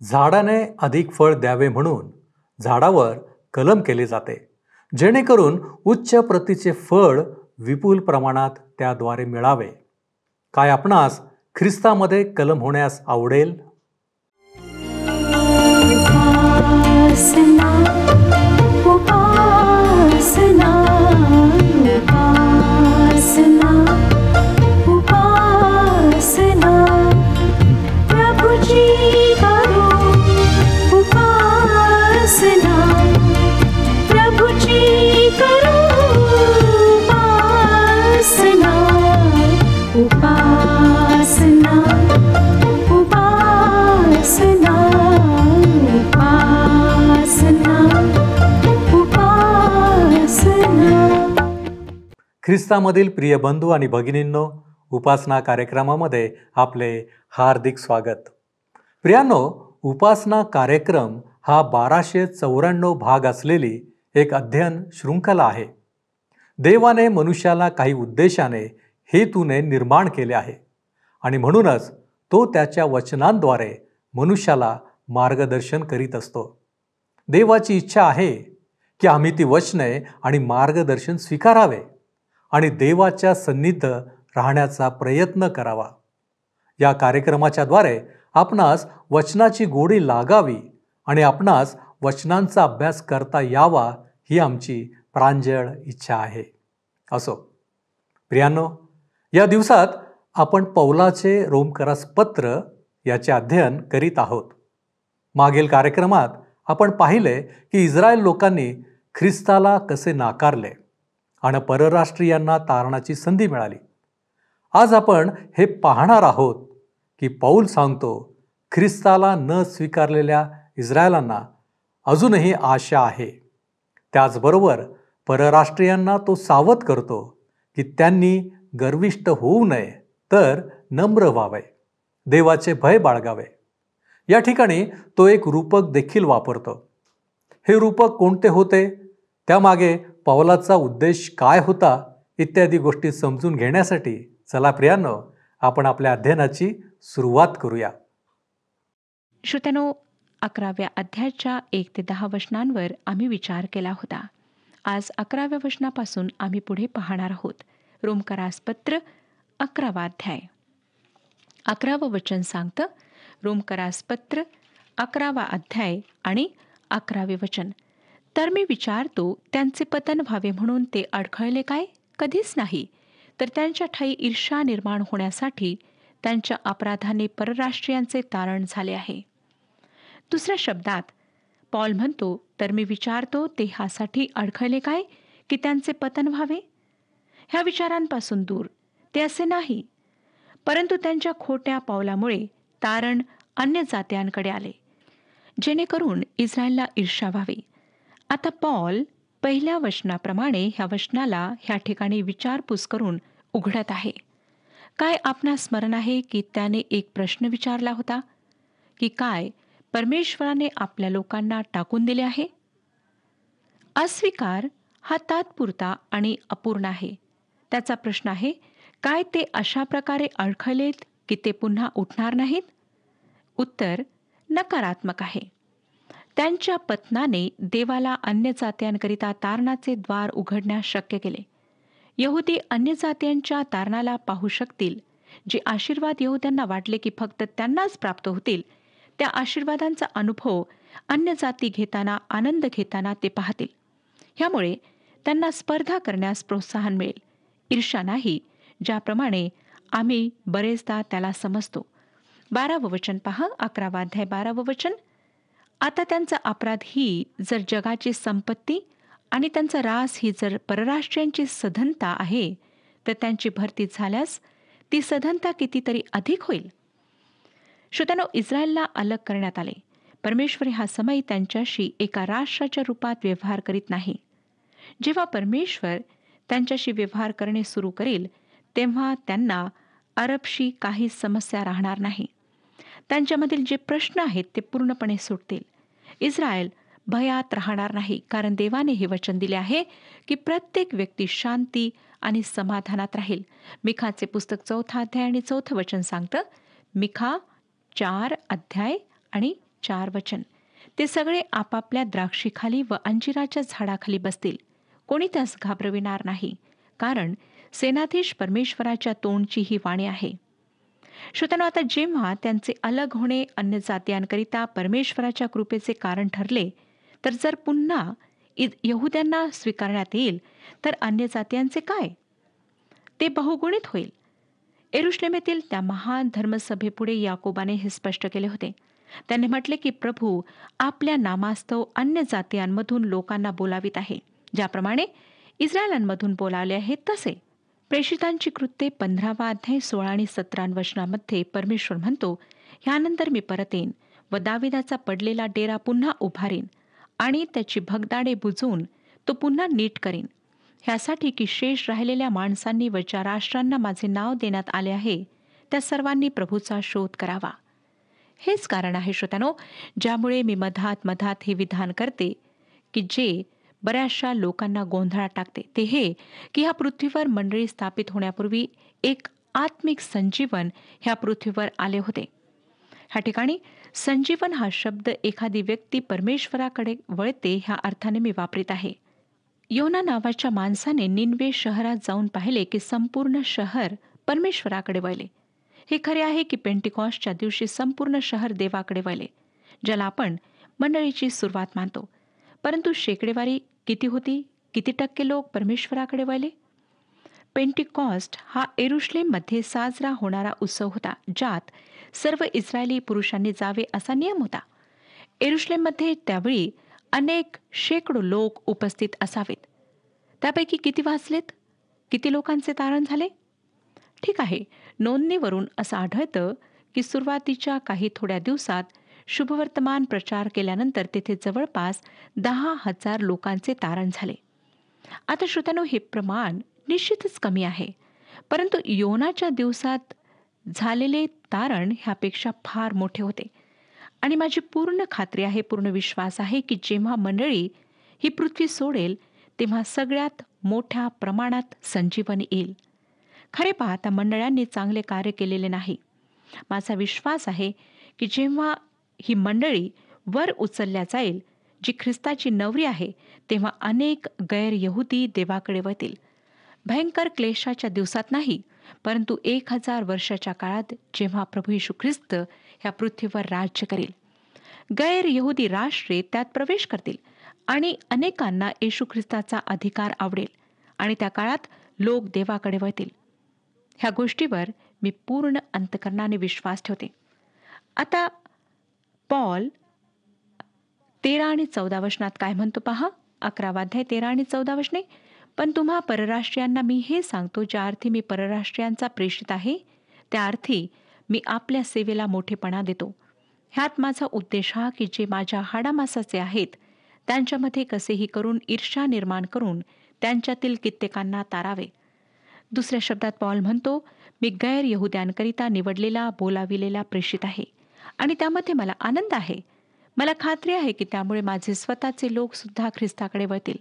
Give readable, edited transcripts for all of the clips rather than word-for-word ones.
झाडाने अधिक फळ द्यावे म्हणून झाडावर कलम केले जाते, जेणेकरून उच्च प्रतीचे फळ विपुल प्रमाणात त्याद्वारे मिळावे. काय आपणास ख्रिस्तामध्ये कलम होण्यास आवडेल? उपासना उपासना उपासना उपासना प्रभुजी करो उपासना प्रभुजी करो उपासना उपासना उपासना ख्रिस्तामधील प्रिय बंधू आणि भगिनींनो, उपासना कार्यक्रमामध्ये आपले हार्दिक स्वागत. प्रियांनो, उपासना कार्यक्रम हा 1294 भाग असलेली एक अध्ययन शृंखला आहे. देवाने मनुष्याला काही उद्देशाने, हेतूने निर्माण केले आहे आणि म्हणूनच तो त्याच्या वचनांद्वारे मनुष्याला मार्गदर्शन करीत असतो. देवाची इच्छा आहे की आम्ही ती वचने आणि मार्गदर्शन स्वीकारावे आणि देवाच्या सन्निध राहण्याचा प्रयत्न करावा. या कार्यक्रमाच्या द्वारे आपणास वचनाची गोडी लागावी आणि आपणास वचनांचा अभ्यास करता यावा, ही आमची प्रांजळ इच्छा आहे. असो प्रियांनो, या दिवसात आपण पौलाचे रोमकरास पत्र याचे अध्ययन करीत आहोत. मागील कार्यक्रमात आपण पाहिले की इस्रायल लोकांनी ख्रिस्ताला कसे नाकारले आणि परराष्ट्रीयांना तारणाची संधी मिळाली. आज आपण हे पाहणार आहोत की पौल सांगतो, ख्रिस्ताला न स्वीकारलेल्या इस्रायलांना अजूनही आशा आहे. त्याचबरोबर परराष्ट्रीयांना तो सावध करतो की त्यांनी गर्विष्ठ होऊ नये, तर नम्र व्हावे, देवाचे भय बाळगावे. या ठिकाणी तो एक रूपक देखील वापरतो. हे रूपक कोणते होते, त्यामागे पौलाचा उद्देश काय होता, इत्यादी गोष्टी समजून घेण्यासाठी चला प्रियांनो, आपण आपल्या अध्ययनाची सुरुवात करूया. श्रोत्यानो, 11व्या अध्यायाच्या 1 ते 10 वचनांवर आम्ही विचार केला होता. आज 11व्या वचनापासून आम्ही पुढे पाहणार आहोत. रोमकरास पत्र 11वा अध्याय. 11वं वचन सांगतं, रोमकरास पत्र 11वा अध्याय आणि 11वे वचन. तर मी विचारतो, त्यांचे पतन व्हावे म्हणून ते अडखळले काय? कधीच नाही. तर त्यांच्या ठायी ईर्ष्या निर्माण होण्यासाठी त्यांच्या अपराधाने परराष्ट्रीयांचे तारण झाले आहे. दुसऱ्या शब्दात पौल म्हणतो, तर मी विचारतो ते ह्यासाठी अडखळले काय की त्यांचे पतन व्हावे? ह्या विचारांपासून दूर ते असे नाही, परंतु त्यांच्या खोट्या पावलामुळे तारण अन्य जात्यांकडे आले, जेणेकरून इस्रायलला ईर्ष्या व्हावी. आता पौल पहिल्या वचनाप्रमाणे ह्या वचनाला ह्या ठिकाणी विचारपूस करून उघडत आहे. काय आपणास स्मरण आहे की त्याने एक प्रश्न विचारला होता की काय परमेश्वराने आपल्या लोकांना टाकून दिले आहे? अस्वीकार हा तात्पुरता आणि अपूर्ण आहे. त्याचा प्रश्न आहे, काय ते अशा प्रकारे अडखळलेत की ते पुन्हा उठणार नाहीत? उत्तर नकारात्मक आहे. त्यांच्या पतनाने देवाला अन्य जात्यांकरिता तारणाचे द्वार उघडण्यास शक्य केले. यहुदी अन्य जात्यांच्या तारणाला पाहू शकतील. जे आशीर्वाद यहुद्यांना वाटले की फक्त त्यांनाच प्राप्त होतील, त्या आशीर्वादांचा अनुभव अन्य जाती घेताना, आनंद घेताना ते पाहतील. ह्यामुळे त्यांना स्पर्धा करण्यास प्रोत्साहन मिळेल, ईर्ष्या नाही, ज्याप्रमाणे आम्ही बरेचदा त्याला समजतो. 12वं वचन पहा, 11वा अध्याय 12वं वचन. आता त्यांचा अपराध ही जर जगाची संपत्ती आणि त्यांचा रास ही जर परराष्ट्रीयांची सधनता आहे, तर त्यांची भरती झाल्यास ती सधनता कितीतरी अधिक होईल. श्रोत्यानो, इस्रायलला अलग करण्यात आले. परमेश्वर हा समय त्यांच्याशी एका राष्ट्राच्या रूपात व्यवहार करीत नाही. जेव्हा परमेश्वर त्यांच्याशी व्यवहार करणे सुरू करेल, तेव्हा त्यांना अरबशी काही समस्या राहणार नाही. त्यांच्यामधील जे प्रश्न आहेत ते पूर्णपणे सुटतील. इस्रायल भयात राहणार नाही, कारण देवाने हे वचन दिले आहे की प्रत्येक व्यक्ती शांती आणि समाधानात राहील. मिखाचे पुस्तक 4 अध्याय आणि 4 वचन सांगतं. मिखा 4 अध्याय आणि 4 ते सगळे आपापल्या द्राक्षीखाली व अंजिराच्या झाडाखाली बसतील, कोणी त्यास घाबरविणार नाही, कारण सेनाधीश परमेश्वराच्या तोंडची ही वाणी आहे. श्रोत्यांनो, आता जेव्हा त्यांचे अलग होणे अन्य जातीयांकरिता परमेश्वराच्या कृपेचे कारण ठरले, तर जर पुन्हा यहुद्यांना स्वीकारण्यात येईल तर अन्य जातीयांचे काय? ते बहुगुणित होईल. यरुशलेमेतील त्या महान धर्मसभेपुढे याकोबाने हे स्पष्ट केले होते. त्याने म्हटले की प्रभू आपल्या नामास्तव अन्य जातीयांमधून लोकांना बोलावित आहे, ज्याप्रमाणे इस्रायलांमधून बोलावले आहे तसे. प्रेषितांची कृत्ये 15 16 आणि 17 परमेश्वर म्हणतो, ह्यानंतर मी परत येईन व दाविदाचा पडलेला डेरा पुन्हा उभारीन आणि त्याची भगदाडे बुजवून तो पुन्हा नीट करीन, ह्यासाठी की शेष राहिलेल्या माणसांनी व ज्या राष्ट्रांना माझे नाव देण्यात आले आहे त्या सर्वांनी प्रभूचा शोध करावा. हेच कारण आहे श्रोत्यानो, ज्यामुळे मी मधात हे विधान करते की जे बऱ्याचशा लोकांना गोंधळात टाकते, ते हे की ह्या पृथ्वीवर मंडळी स्थापित होण्यापूर्वी एक आत्मिक संजीवन ह्या पृथ्वीवर आले होते. ह्या ठिकाणी संजीवन हा शब्द एखादी व्यक्ती परमेश्वराकडे वळते ह्या अर्थाने मी वापरीत आहे. योना नावाच्या माणसाने निनवे शहरात जाऊन पाहिले की संपूर्ण शहर परमेश्वराकडे वळले. हे खरे आहे की पेंटिकॉस्टच्या दिवशी संपूर्ण शहर देवाकडे वळले, ज्याला आपण मंडळीची सुरुवात मानतो. परंतु शेकडेवारी किती होती? किती टक्के लोक परमेश्वराकडे वळले? पेंटिकॉस्ट हा यरुशलेममध्ये साजरा होणारा उत्सव होता, ज्यात सर्व इस्रायली पुरुषांनी जावे असा नियम होता. यरुशलेममध्ये त्यावेळी अनेक शेकडो लोक उपस्थित असावेत. त्यापैकी किती वाचलेत? किती लोकांचे तारण झाले? ठीक आहे, नोंदणीवरून असं आढळतं की सुरुवातीच्या काही थोड्या दिवसात शुभवर्तमान प्रचार केल्यानंतर तेथे जवळपास 10,000 लोकांचे तारण झाले. आता श्रोत्यांनो, हे प्रमाण निश्चितच कमी आहे, परंतु योनाच्या दिवसात झालेले तारण ह्यापेक्षा फार मोठे होते. आणि माझी पूर्ण खात्री आहे, पूर्ण विश्वास आहे की जेव्हा मंडळी ही पृथ्वी सोडेल तेव्हा सगळ्यात मोठ्या प्रमाणात संजीवन येईल. खरे पाहता मंडळांनी चांगले कार्य केलेले नाही. माझा विश्वास आहे की जेव्हा ही मंडळी वर उचलल्या जाईल, जी ख्रिस्ताची नवरी आहे, तेव्हा अनेक गैरयहुदी देवाकडे वळतील. भयंकर क्लेशाच्या दिवसात नाही, परंतु 1000 वर्षाच्या काळात जेव्हा प्रभू येशू ख्रिस्त ह्या पृथ्वीवर राज्य करेल. गैरयहुदी राष्ट्रे त्यात प्रवेश करतील आणि अनेकांना येशू ख्रिस्ताचा अधिकार आवडेल आणि त्या काळात लोक देवाकडे वळतील. ह्या गोष्टीवर मी पूर्ण अंतकरणाने विश्वास ठेवते. आता पॉल 13 आणि 14 वचनात काय म्हणतो पहा. 11 13 आणि 14 पण तुम्हा परराष्ट्रीयांना मी हे सांगतो, ज्या अर्थी मी परराष्ट्रीयांचा प्रेषित आहे त्या अर्थी मी आपल्या सेवेला मोठेपणा देतो. ह्यात माझा उद्देश हा की जे माझ्या हाडामासाचे आहेत त्यांच्यामध्ये कसेही करून ईर्ष्या निर्माण करून त्यांच्यातील कित्येकांना तारावे. दुसऱ्या शब्दात पॉल म्हणतो, मी गैर यहुद्यांकरिता निवडलेला बोलाविलेला प्रेषित आहे आणि त्यामध्ये मला आनंद आहे. मला खात्री आहे की त्यामुळे माझे स्वतःचे लोक सुद्धा ख्रिस्ताकडे वळतील.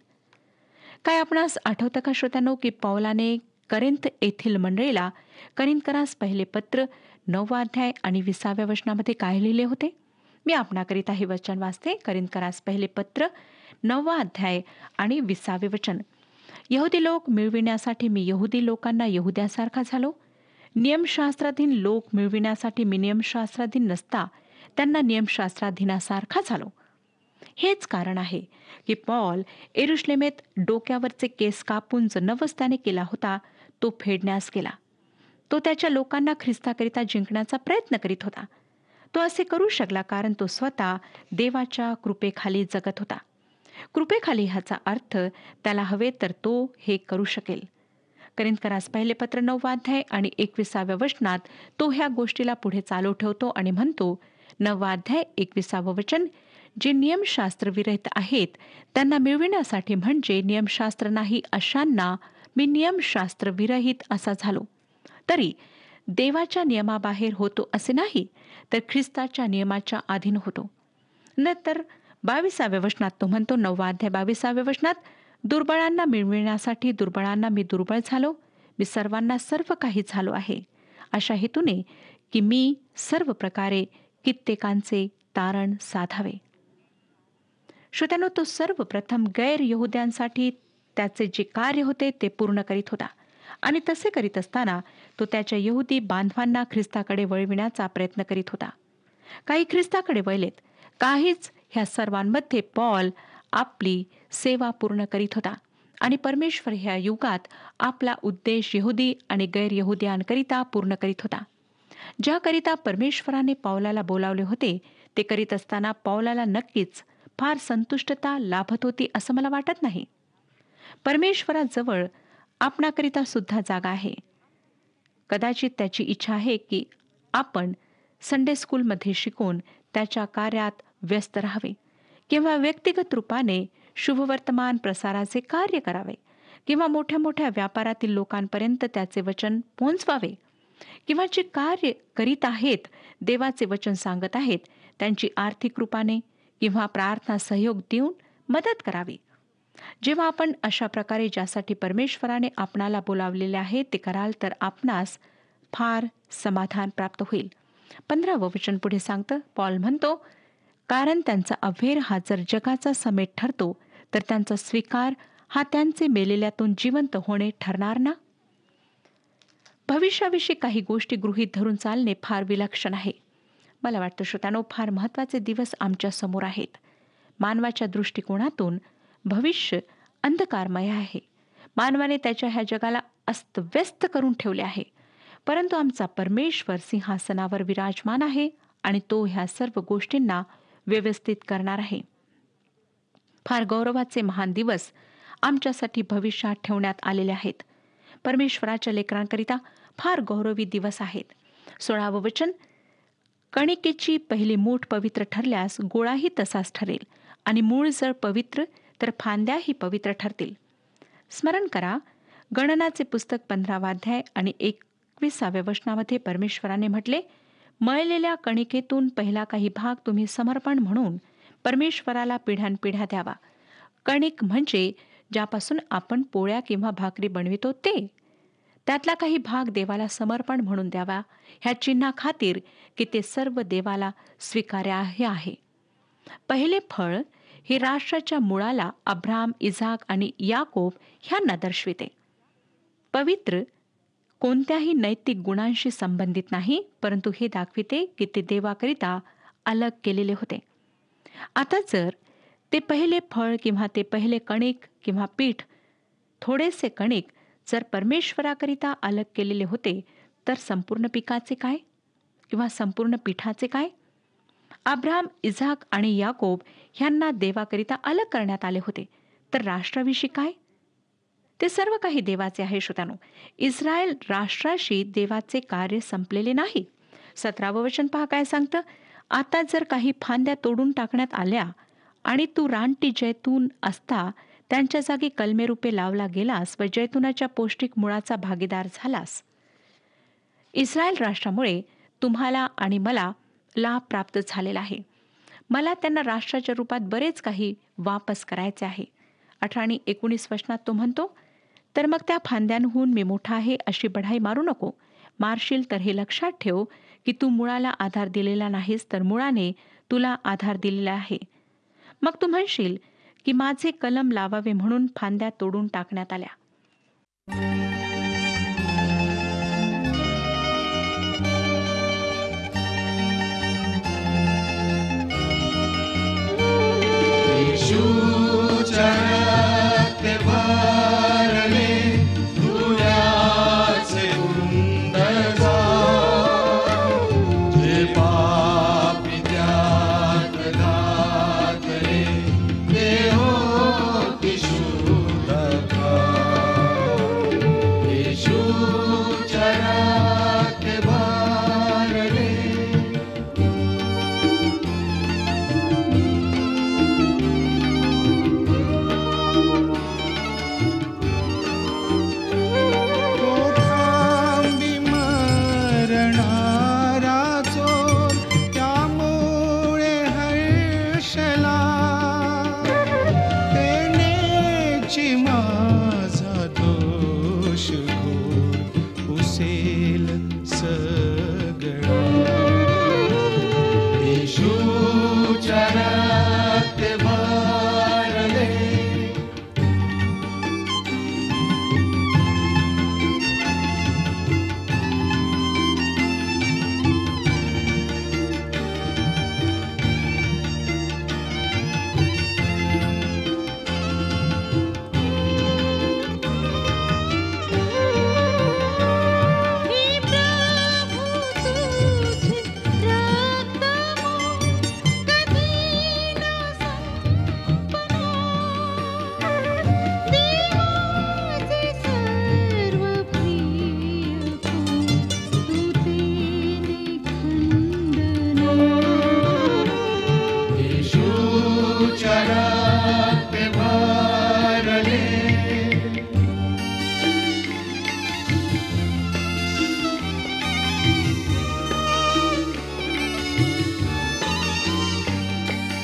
काय आपणास आठवतं का श्रोत्यांनो की पौलाने करिंथ येथील मंडळीला करिंथकरास पहिले पत्र 9 आणि 20 वचनामध्ये काय लिहिले होते? मी आपणाकरिता हे वचन वाचते. करिंथकरास पहिले पत्र 9 आणि 20 वचन. यहुदी लोक मिळविण्यासाठी मी यहुदी लोकांना यहुद्यासारखा झालो. नियमशास्त्राधीन लोक मिळविण्यासाठी मी नियमशास्त्राधीन नसता त्यांना नियमशास्त्राधीनासारखा झालो. हेच कारण आहे की पॉल यरुशलेमेत डोक्यावरचे केस कापून जो नवस त्याने केला होता तो फेडण्यास गेला. तो त्याच्या लोकांना ख्रिस्ताकरिता जिंकण्याचा प्रयत्न करीत होता. तो असे करू शकला कारण तो स्वतः देवाच्या कृपेखाली जगत होता. कृपेखाली ह्याचा अर्थ त्याला हवे तर तो हे करू शकेल. करिंथकरास पहिले पत्र 9 आणि 21 वचनात तो ह्या गोष्टीला पुढे चालू ठेवतो आणि म्हणतो, 9 21 वचन, जे नियमशास्त्र विरहित आहेत त्यांना मिळविण्यासाठी म्हणजे नियमशास्त्र नाही अशांना मी नियमशास्त्र विरहित असा झालो. तरी देवाच्या नियमाबाहेर होतो असे नाही, तर ख्रिस्ताच्या नियमाच्या अधीन होतो. नंतर 22 वचनात तो म्हणतो, 9 22 वचनात, दुर्बळांना मिळविण्यासाठी दुर्बळांना मी दुर्बळ झालो, मी सर्वांना सर्व काही झालो आहे, अशा हेतूने की मी सर्व प्रकारे कित्येकांचे तारण साधावे. श्रोत्यांनो, तो सर्वप्रथम गैर यहुद्यांसाठी त्याचे जे कार्य होते ते पूर्ण करीत होता आणि तसे करीत असताना तो त्याच्या यहुदी बांधवांना ख्रिस्ताकडे वळविण्याचा प्रयत्न करीत होता. काही ख्रिस्ताकडे वळलेत, काहीच ह्या सर्वांमध्ये पॉल आपली सेवा पूर्ण करीत होता आणि परमेश्वर ह्या युगात आपला उद्देश यहुदी आणि गैर यहुदियांकरिता पूर्ण करीत होता. ज्याकरिता परमेश्वराने पौलाला बोलावले होते ते करीत असताना पौलाला नक्कीच फार संतुष्टता लाभत होती असं मला वाटत नाही. परमेश्वराजवळ आपणाकरिता सुद्धा जागा आहे. कदाचित त्याची इच्छा आहे की आपण संडे स्कूलमध्ये शिकून त्याच्या कार्यात व्यस्त राहावे किंवा व्यक्तिगत रूपाने शुभवर्तमान प्रसाराचे कार्य करावे किंवा मोठ्या मोठ्या व्यापारातील लोकांपर्यंत त्याचे वचन पोहोचवावे किंवा जे कार्य करीत आहेत, देवाचे वचन सांगत आहेत, त्यांची आर्थिक रूपाने किंवा प्रार्थना सहयोग देऊन मदत करावी. जेव्हा आपण अशा प्रकारे ज्यासाठी परमेश्वराने आपणाला बोलावलेले आहे ते कराल तर आपणास फार समाधान प्राप्त होईल. 15वे वचन पुढे सांगतं, पॉल म्हणतो, कारण त्यांचा अव्हेर हा जर जगाचा समेट ठरतो तर त्यांचा स्वीकार हा त्यांचे मेलेल्यातून जिवंत होणे ठरणार ना. भविष्याविषयी काही गोष्टी गृहीत धरून चालणे फार विलक्षण आहे. मला वाटतं श्रोत्यानो, फार महत्त्वाचे दिवस आमच्या समोर आहेत. मानवाच्या दृष्टिकोनातून भविष्य अंधकारमय आहे. मानवाने त्याच्या ह्या जगाला अस्तव्यस्त करून ठेवले आहे, परंतु आमचा परमेश्वर सिंहासनावर विराजमान आहे आणि तो ह्या सर्व गोष्टींना व्यवस्थित करणार आहे. फार गौरवाचे महान दिवस आमच्यासाठी भविष्यात ठेवण्यात आलेले आहेत. परमेश्वराच्या लेकरांकरिता फार गौरवी दिवस आहेत. 16वे वचन, कणिकेची पहिली मूठ पवित्र ठरल्यास गोळाही तसाच ठरेल आणि मूळ जर पवित्र तर फांद्याही पवित्र ठरतील. स्मरण करा, गणनाचे पुस्तक 15वा अध्याय आणि 21व्या वचनामध्ये परमेश्वराने म्हटले, मळलेल्या कणिकेतून पहिला काही भाग तुम्ही समर्पण म्हणून परमेश्वराला पिढ्यानपिढ्या द्यावा. कणिक म्हणजे ज्यापासून आपण पोळ्या किंवा भाकरी बनवितो ते. त्यातला काही भाग देवाला समर्पण म्हणून द्यावा, ह्या चिन्हा खातीर की ते सर्व देवाला स्वीकार्य आहे. पहिले फळ हे राष्ट्राच्या मुळाला अब्राम, इजाक आणि याकोब ह्यांना दर्शविते. पवित्र कोणत्याही नैतिक गुणांशी संबंधित नाही, परंतु हे दाखविते की ते देवाकरिता अलग केलेले होते. आता जर ते पहिले फळ किंवा ते पहिले कणिक किंवा पीठ, थोडेसे कणिक जर परमेश्वराकरिता अलग केलेले होते तर संपूर्ण पिकाचे काय किंवा संपूर्ण पीठाचे काय? अब्राम, इजाक आणि याकोब ह्यांना देवाकरिता अलग करण्यात आले होते, तर राष्ट्राविषयी काय? ते सर्व काही देवाचे आहे. श्रोत्यानो, इस्रायल राष्ट्राशी देवाचे कार्य संपलेले नाही. 17वे वचन पहा काय सांगतं, आता जर काही फांद्या तोडून टाकण्यात आल्या आणि तू रानटी जैतून असता त्यांच्या जागी कलमेरूपे लावला गेलास व जैतुनाच्या पौष्टिक मुळाचा भागीदार झालास. इस्रायल राष्ट्रामुळे तुम्हाला आणि मला लाभ प्राप्त झालेला आहे. मला त्यांना राष्ट्राच्या रूपात बरेच काही वापस करायचे आहे. 18 आणि 19 वचनात तो म्हणतो, तर मग त्या फांद्यांहून मी मोठा आहे अशी बढाई मारू नको. मारशील तर हे लक्षात ठेव की तू मुळाला आधार दिलेला नाहीस, तर मुळाने तुला आधार दिलेला आहे. मग तू म्हणशील की माझे कलम लावावे म्हणून फांद्या तोडून टाकण्यात आल्या.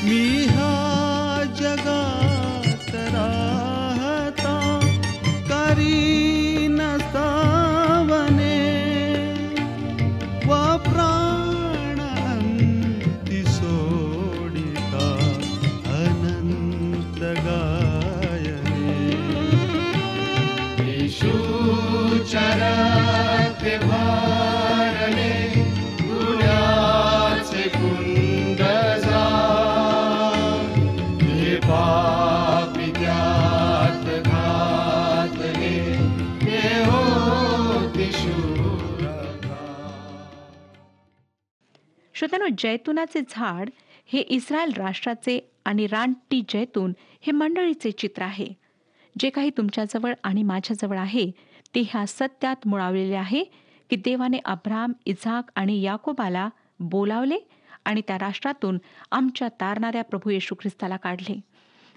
मी ह्या जगात राहता करीन सावने व प्राण अंती सोडिता अनंत गायने येशू चरते भारले गुण्याचे कुंड जा हे पापी त्यात घातले हे होती शूरता. श्रोत्यांनो, जैतुनाचे झाड हे इस्रायल राष्ट्राचे आणि रानटी जैतून हे मंडळीचे चित्र आहे. जे काही तुमच्याजवळ आणि माझ्याजवळ आहे ते ह्या सत्यात मुळावलेले आहे की देवाने अब्राम, इसाक आणि याकोबाला बोलावले आणि त्या राष्ट्रातून आमच्या तारणाऱ्या प्रभू येशू ख्रिस्ताला काढले.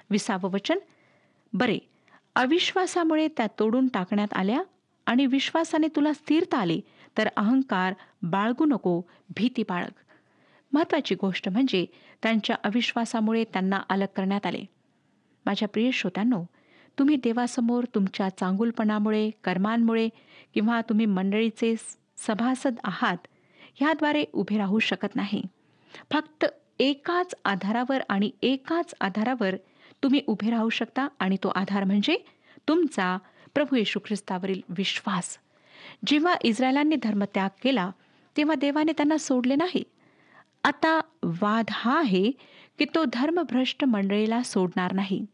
20 वचन, बरे, अविश्वासामुळे त्या तोडून टाकण्यात आल्या आणि विश्वासाने तुला स्थिरता आली, तर अहंकार बाळगू नको, भीती बाळग. महत्वाची गोष्ट म्हणजे त्यांच्या अविश्वासामुळे त्यांना अलग करण्यात आले. माझ्या प्रिय श्रोत्यांनो, तुम्ही देवासमोर तुमच्या चांगुलपणामुळे, कर्मांमुळे किंवा तुम्ही मंडळीचे सभासद आहात ह्याद्वारे उभे राहू शकत नाही. फक्त एकाच आधारावर आणि एकाच आधारावर तुम्ही उभे राहू शकता आणि तो आधार म्हणजे तुमचा प्रभू येशू ख्रिस्तावरील विश्वास. जेव्हा इस्रायलांनी धर्मत्याग केला तेव्हा देवाने त्यांना सोडले नाही. आता वाद हा आहे की तो धर्मभ्रष्ट मंडळीला सोडणार नाही.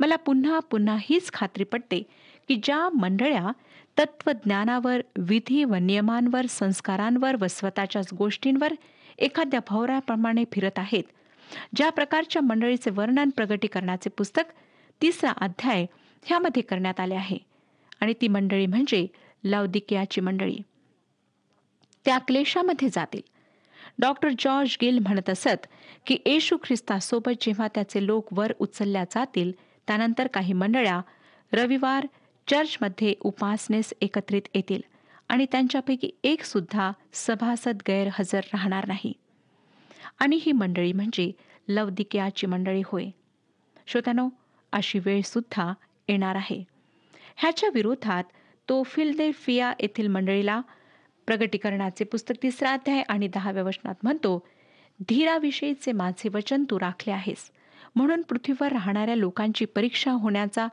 मला पुन्हा पुन्हा हीच खात्री पटते की ज्या मंडळ्या तत्वज्ञानावर, विधी व नियमांवर, संस्कारांवर व स्वतःच्याच गोष्टींवर एखाद्या भोवऱ्याप्रमाणे फिरत आहेत, ज्या प्रकारच्या मंडळीचे वर्णन प्रगटीकरणाचे पुस्तक 3 अध्याय ह्यामध्ये करण्यात आले आहे, आणि ती मंडळी म्हणजे लौदिकियाची मंडळी, त्या क्लेशामध्ये जातील. डॉक्टर जॉर्ज गिल म्हणत असत की येशू ख्रिस्तासोबत जेव्हा त्याचे लोक वर उचलल्या जातील त्यानंतर काही मंडळ्या रविवार चर्चमध्ये उपासनेस एकत्रित येतील आणि त्यांच्यापैकी एक सुद्धा सभासद गैरहजर राहणार नाही. आणि ही मंडळी म्हणजे लौदिकियाची मंडळी होय. श्रोत्यानो, अशी वेळ सुद्धा येणार आहे. ह्याच्या विरोधात तो फिलदेल्फिया येथील मंडळीला प्रगटीकरणाचे पुस्तक 3 अध्याय आणि 10व्या वचनात म्हणतो, धीराविषयीचे माझे वचन तू राखले आहेस, म्हणून पृथ्वीवर राहणाऱ्या लोकांची परीक्षा होण्याचा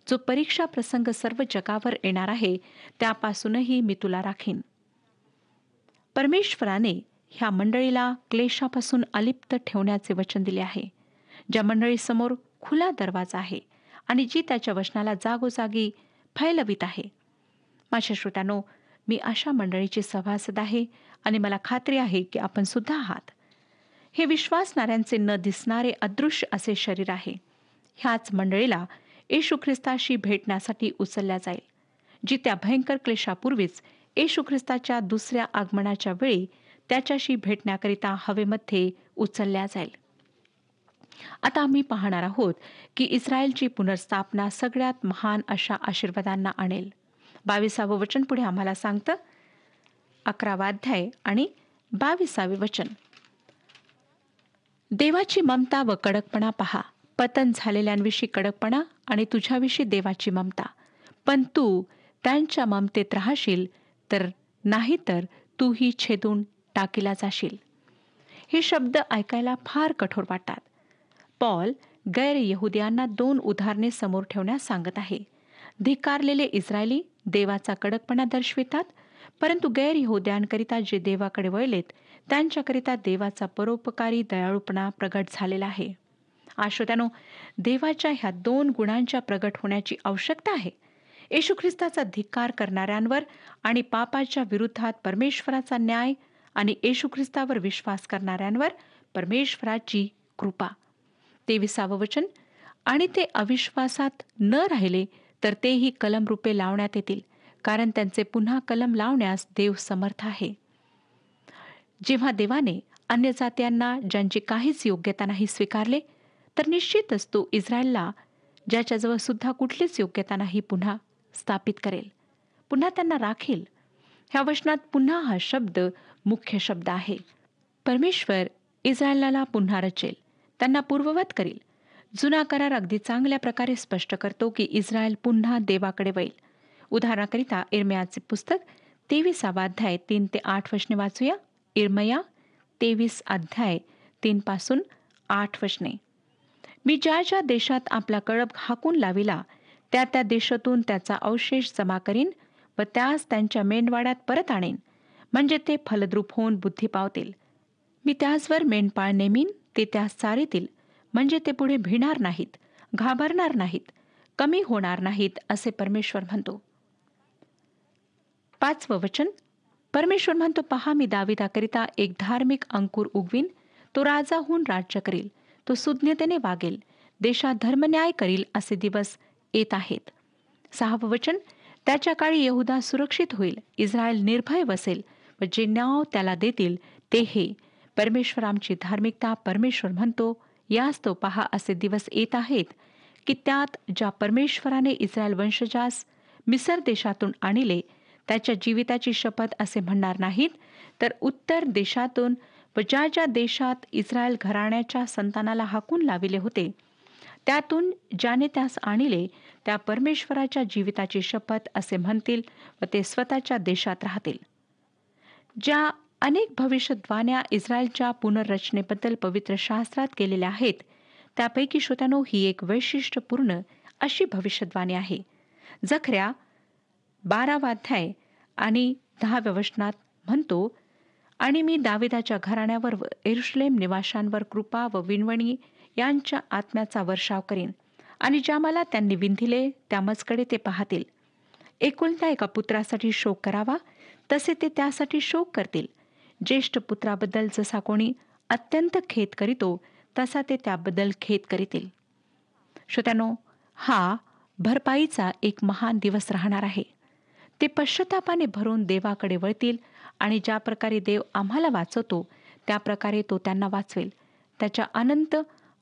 जो परीक्षा प्रसंग सर्व जगावर येणार आहे त्यापासूनही मी तुला राखीन. परमेश्वराने ह्या मंडळीला क्लेशापासून अलिप्त ठेवण्याचे वचन दिले आहे. ज्या मंडळीसमोर खुला दरवाजा आहे आणि जी त्याच्या वचनाला जागोजागी फैलवित आहे. माझ्या श्रोत्यानो, मी अशा मंडळीची सभासद आहे आणि मला खात्री आहे की आपण सुद्धा आहात. हे विश्वासणाऱ्यांचे न दिसणारे अदृश्य असे शरीर आहे. ह्याच मंडळीला येशू ख्रिस्ताशी भेटण्यासाठी उचलल्या जाईल, जी त्या भयंकर क्लेशापूर्वीच येशू ख्रिस्ताच्या दुसऱ्या आगमनाच्या वेळी त्याच्याशी भेटण्याकरिता हवेमध्ये उचलल्या जाईल. आता आम्ही पाहणार आहोत की इस्रायलची पुनर्स्थापना सगळ्यात महान अशा आशीर्वादांना आणेल. 22वं वचन पुढे आम्हाला सांगतं, 11वा अध्याय आणि 22वे वचन, देवाची ममता व कडकपणा पहा, पतन झालेल्यांविषयी कडकपणा आणि तुझ्याविषयी देवाची ममता, पण तू त्यांच्या ममतेत राहशील, तर नाहीतर तूही छेदून टाकीला जाशील. हे शब्द ऐकायला फार कठोर वाटतात. पॉल गैर यहुदियांना 2 उदाहरणे समोर ठेवण्यास सांगत आहे. धिक्कारलेले इस्रायली देवाचा कडकपणा दर्शवितात, परंतु गैर यहुद्यांकरिता जे देवाकडे वळलेत त्यांच्याकरिता देवाचा परोपकारी दयाळूपणा प्रगट झालेला आहे. श्रोत्यानो, देवाच्या ह्या 2 गुणांच्या प्रगट होण्याची आवश्यकता आहे. येशू ख्रिस्ताचा धिक्कार करणाऱ्यांवर आणि पापाच्या विरुद्धात परमेश्वराचा न्याय आणि येशू ख्रिस्तावर विश्वास करणाऱ्यांवर परमेश्वराची कृपा. 23वं वचन, आणि ते अविश्वासात न राहिले तर तेही कलमरूपे लावण्यात येतील, कारण त्यांचे पुन्हा कलम लावण्यास देव समर्थ आहे. जेव्हा देवाने अन्य जात्यांना ज्यांची काहीच योग्यता नाही स्वीकारले, तर निश्चितच तो इस्रायलला ज्याच्याजवळ सुद्धा कुठलीच योग्यता नाही पुन्हा स्थापित करेल, पुन्हा त्यांना राखील. ह्या वचनात पुन्हा हा शब्द मुख्य शब्द आहे. परमेश्वर इस्रायलाला पुन्हा रचेल, त्यांना पूर्ववत करील. जुना करार अगदी चांगल्या प्रकारे स्पष्ट करतो की इस्रायल पुन्हा देवाकडे वळेल. उदाहरणाकरिता इर्मयाचे पुस्तक 23 अध्याय 3 ते 8 वचने वाचूया. इर्मया 23 अध्याय 3 पासून 8 वचने. मी ज्या ज्या देशात आपला कळप हाकून लाविला त्या त्या देशातून त्याचा अवशेष जमा करीन व त्यास त्यांच्या मेंढवाड्यात परत आणेन, म्हणजे ते फलद्रूप होऊन बुद्धी पावतील. मी त्याचवर मेंढपाळ नेमीन, ते त्यास चारितील, म्हणजे ते पुढे भिणार नाहीत, घाबरणार नाहीत, कमी होणार नाहीत, असे परमेश्वर म्हणतो. 5वं वचन. परमेश्वर म्हणतो, पहा, मी दाविदाकरिता एक धार्मिक अंकुर उगवीन. तो राजा होऊन राज्य करील. तो सुज्ञतेने वागेल, देशात धर्मन्याय करील. असे दिवस येत आहेत. 6वं वचन. त्याच्या काळी यहुदा सुरक्षित होईल, इस्रायल निर्भय वसेल व जे नाव त्याला देतील ते हे. परमेश्वर आमची धार्मिकता. परमेश्वर म्हणतो, यास तो पहा, असे दिवस येत आहेत की त्यात ज्या परमेश्वराने इस्रायल वंशजास मिसर देशातून आणले त्याच्या जीविताची शपथ असे म्हणणार नाहीत, तर उत्तर देशातून व ज्या ज्या देशात इस्रायल घराण्याच्या संतानाला हाकून लाविले होते त्यातून ज्याने त्यास आणले त्या परमेश्वराच्या जीविताची शपथ असे म्हणतील व ते स्वतःच्या देशात राहतील. ज्या अनेक भविष्यद्वाण्या इस्रायलच्या पुनर्रचनेबद्दल पवित्र शास्त्रात केलेल्या आहेत त्यापैकी श्रोत्यानो ही एक वैशिष्ट्यपूर्ण अशी भविष्यद्वाणी आहे. जखर्या 12 अध्याय आणि 10 वचनात म्हणतो, आणि मी दाविदाच्या घराण्यावर व यरूशलेम निवाशांवर कृपा व विणवणी यांच्या आत्म्याचा वर्षाव करीन, आणि ज्या मला त्यांनी विंधिले त्या मजकडे ते पाहतील. एकुलत्या एका पुत्रासाठी शोक करावा तसे ते त्यासाठी शोक करतील. ज्येष्ठ पुत्राबद्दल जसा कोणी अत्यंत खेद करीतो तसा ते त्याबद्दल खेद करीतील. श्रोत्यानो, हा भरपाईचा एक महान दिवस राहणार आहे. ते पश्चातापाने भरून देवाकडे वळतील आणि ज्या प्रकारे देव आम्हाला वाचवतो त्या प्रकारे तो त्यांना वाचवेल. त्याच्या अनंत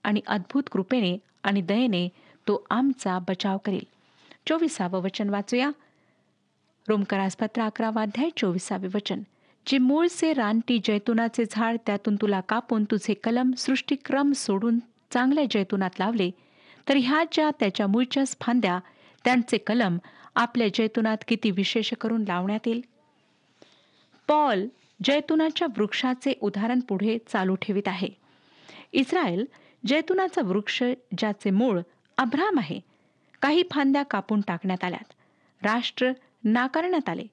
आणि अद्भुत कृपेने आणि दयेने तो आमचा बचाव करेल. 24वं वचन वाचूया. रोमकरासपत्र 11 अध्याय 24 वचन. जे मूळचे रानटी जैतुनाचे झाड त्यातून तुला कापून तुझे कलम सृष्टिक्रम सोडून चांगल्या जैतुनात लावले, तर ह्या ज्या त्याच्या मूळच्याच फांद्या त्यांचे कलम आपल्या जैतुनात किती विशेष करून लावण्यात येईल. पॉल जैतुनाच्या वृक्षाचे उदाहरण पुढे चालू ठेवित आहे. इस्रायल जैतुनाचा वृक्ष ज्याचे मूळ अब्राम आहे. काही फांद्या कापून टाकण्यात आल्यात. राष्ट्र नाकारण्यात आले.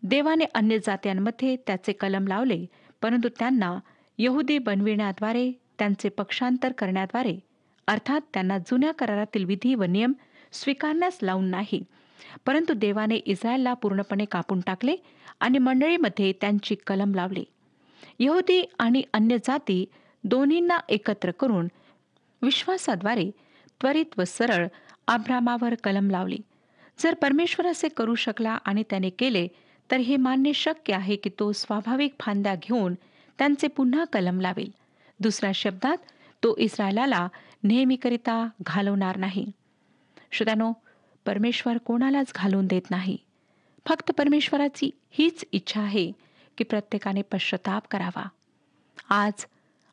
देवाने अन्य जात्यांमध्ये त्याचे कलम लावले, परंतु त्यांना यहुदी बनविण्याद्वारे, त्यांचे पक्षांतर करण्याद्वारे, अर्थात त्यांना जुन्या करारातील विधी व नियम स्वीकारण्यास लावून नाही, परंतु देवाने इस्रायलला पूर्णपणे कापून टाकले आणि मंडळीमध्ये त्यांची कलम लावली. यहुदी आणि अन्य जाती दोन्हींना एकत्र करून विश्वासाद्वारे त्वरित व सरळ अब्रामावर कलम लावली. जर परमेश्वर असे करू शकला आणि त्याने केले तर हे मानणे शक्य आहे की तो स्वाभाविक फांद्या घेऊन त्यांचे पुन्हा कलम लावेल. दुसऱ्या शब्दात, तो इस्रायलाला नेहमीकरिता घालवणार नाही. श्रोत्यानो, परमेश्वर कोणालाच घालवून देत नाही. फक्त परमेश्वराची हीच इच्छा आहे की प्रत्येकाने पश्चाताप करावा. आज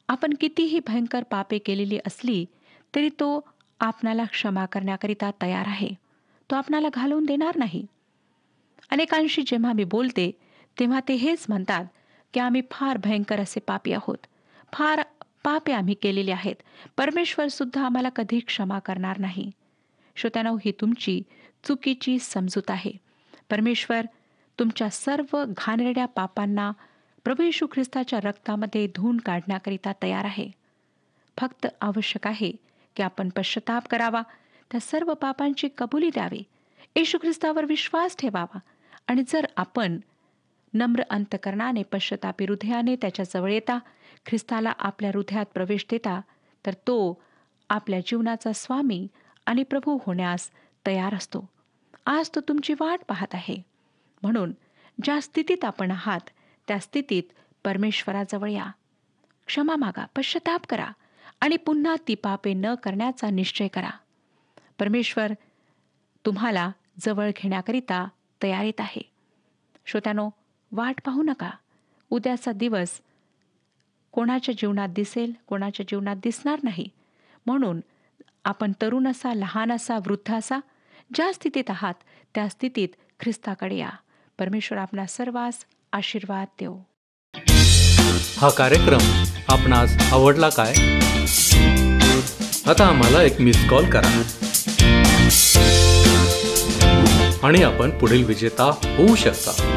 आपण कितीही भयंकर पापे केलेली असली तरी तो आपणाला क्षमा करण्याकरिता तयार आहे. तो आपणाला घालवून देणार नाही. अनेकांशी जेव्हा मी बोलते तेव्हा ते हेच म्हणतात की आम्ही फार भयंकर असे पापी आहोत, फार पापे आम्ही केलेली आहेत, परमेश्वर सुद्धा आम्हाला कधी क्षमा करणार नाही. श्रोत्यानो, ही तुमची चुकीची समजूत आहे. परमेश्वर तुमच्या सर्व घाणेरड्या पापांना प्रभू येशू ख्रिस्ताच्या रक्तामध्ये धुवून काढण्याकरिता तयार आहे. फक्त आवश्यक आहे की आपण पश्चाताप करावा, त्या सर्व पापांची कबुली द्यावी, येशू ख्रिस्तावर विश्वास ठेवावा, आणि जर आपण नम्र अंतकरणाने पश्चातापी हृदयाने त्याच्या जवळ येता, ख्रिस्ताला आपल्या हृदयात प्रवेश देता, तर तो आपल्या जीवनाचा स्वामी आणि प्रभू होण्यास तयार असतो. आज तो तुमची वाट पाहत आहे. म्हणून ज्या स्थितीत आपण आहात त्या स्थितीत परमेश्वराजवळ या, क्षमा मागा, पश्चाताप करा आणि पुन्हा ती पापे न करण्याचा निश्चय करा. परमेश्वर तुम्हाला जवळ घेण्याकरिता तयारीत आहे. श्रोत्यानो, वाट पाहू नका. उद्याचा दिवस कोणाच्या जीवनात दिसेल, कोणाच्या जीवनात दिसणार नाही. म्हणून आपण तरुण असा, लहान असा, वृद्ध असा, ज्या स्थितीत आहात त्या स्थितीत ख्रिस्ताकडे या. परमेश्वर आपणा सर्वांस आशीर्वाद देव. हा कार्यक्रम आपणास आवडला काय? आता आम्हाला एक मिस कॉल करा आणि आपण पुढील विजेता होऊ शकता.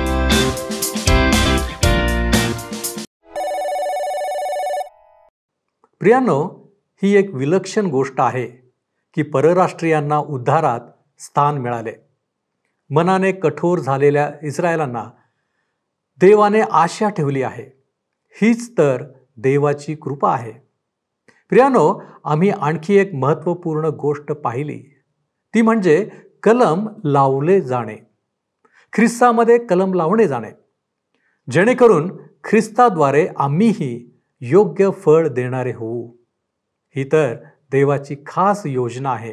प्रियांनो, ही एक विलक्षण गोष्ट आहे की परराष्ट्रीयांना उद्धारात स्थान मिळाले. मनाने कठोर झालेल्या इस्रायलांना देवाने आशा ठेवली आहे. हीच तर देवाची कृपा आहे. प्रियांनो, आम्ही आणखी एक महत्त्वपूर्ण गोष्ट पाहिली, ती म्हणजे कलम लावले जाणे. ख्रिस्तामध्ये कलम लावणे जाणे, जेणेकरून ख्रिस्ताद्वारे आम्हीही योग्य फळ देणारे होऊ. ही तर देवाची खास योजना आहे.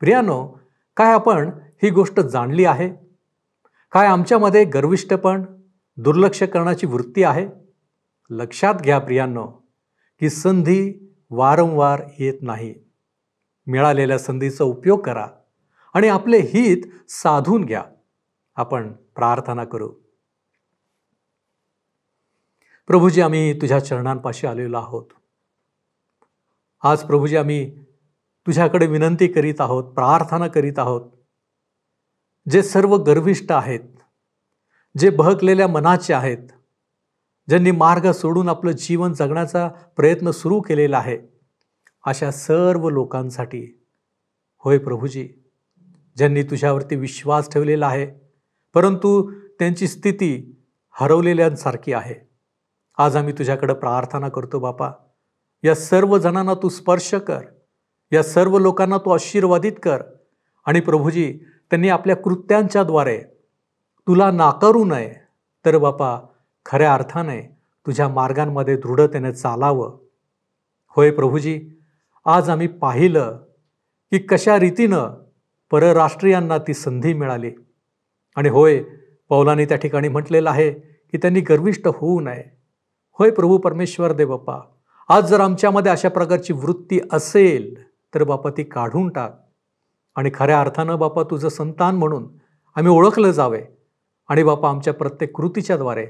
प्रियांनो, काय आपण ही गोष्ट जाणली आहे? काय आमच्यामध्ये गर्विष्ठपण, दुर्लक्ष करण्याची वृत्ती आहे? लक्षात घ्या प्रियांनो, की संधी वारंवार येत नाही. मिळालेल्या संधीचा उपयोग करा आणि आपले हित साधून घ्या. आपण प्रार्थना करू. प्रभूजी, आम्ही तुझ्या चरणांपाशी आलेलो आहोत. आज प्रभूजी, आम्ही तुझ्याकडे विनंती करीत आहोत, प्रार्थना करीत आहोत. जे सर्व गर्विष्ठ आहेत, जे बहकलेल्या मनाचे आहेत, ज्यांनी मार्ग सोडून आपलं जीवन जगण्याचा प्रयत्न सुरू केलेला आहे, अशा सर्व लोकांसाठी होय प्रभूजी, ज्यांनी तुझ्यावरती विश्वास ठेवलेला आहे परंतु त्यांची स्थिती हरवलेल्यांसारखी आहे. आज आम्ही तुझ्याकडे प्रार्थना करतो बापा, या सर्व जणांना तू स्पर्श कर, या सर्व लोकांना तू आशीर्वादित कर. आणि प्रभूजी, त्यांनी आपल्या कृत्यांच्याद्वारे तुला नाकारू नये, तर बापा खऱ्या अर्थाने तुझ्या मार्गांमध्ये दृढतेने चालावं. होय प्रभूजी, आज आम्ही पाहिलं की कशा रीतीनं परराष्ट्रीयांना ती संधी मिळाली. आणि होय, पौलाने त्या ठिकाणी म्हटलेलं आहे की त्यांनी गर्विष्ठ होऊ नये. होय प्रभू परमेश्वर दे बाप्पा, आज जर आमच्यामध्ये अशा प्रकारची वृत्ती असेल तर बापा ती काढून टाक. आणि खऱ्या अर्थानं बापा तुझं संतान म्हणून आम्ही ओळखलं जावे. आणि बापा आमच्या प्रत्येक कृतीच्याद्वारे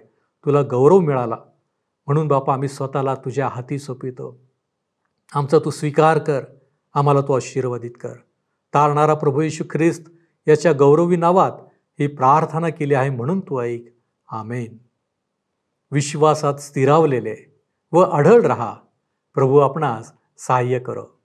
तुला गौरव मिळाला म्हणून बापा आम्ही स्वतःला तुझ्या हाती सोपितो. आमचा तू स्वीकार कर, आम्हाला तू आशीर्वादित कर. तारणारा प्रभू येशू ख्रिस्त याच्या गौरवी नावात ही प्रार्थना केली आहे म्हणून तू ऐक. आमेन. विश्वासात स्थिरावलेले व अढळ रहा. प्रभू आपणास सहाय्य करो.